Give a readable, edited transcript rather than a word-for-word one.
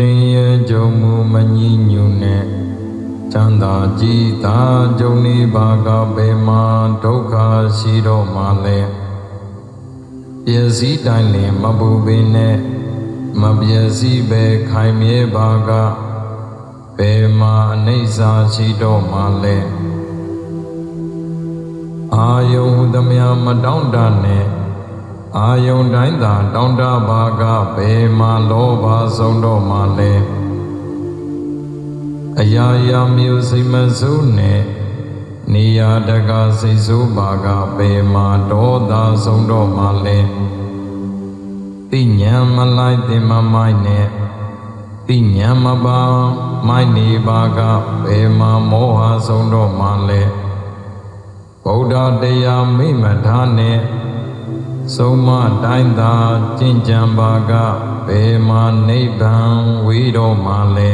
င်ရဲကြုံမှုမငြိညူနဲ့ချမ်းသာကြည်သာကြုံနေပါကဘယ်မှာဒုက္ခရှိတော့မှလဲပျက်စီးတိုင်းလင်မပူပင်နဲ့မပျက်စီးပဲခိုင်မြဲပါကဘယ်မှာအနိစ္စရှိတော့မှလဲအာယုံဟုသမျှမတောင့်တနဲ့အာယုံတိုင်းသာတောင့်တပါကဘယ်မှာလောဘဆုံးတော့မှလဲအရာရာမျိုးစိတ်မဆိုးနဲ့နေရာတကာစိတ်ဆိုးပါကဘယ်မှာဒေါသဆုံးတော့မှလဲသိဉာဏ်မလိုက်သင်မမိုက်နဲ့သိဉာဏ်မပါမိုက်နေပါကဘယ်မှာမောဟဆုံးတော့မှလဲဗုဒ္ဓတရားမိမထားနဲ့ဆုံးမတိုင်းသာကျင့်ကြံပါကဘယ်မှာနိဗ္ဗာန်ဝေတော့မှလဲ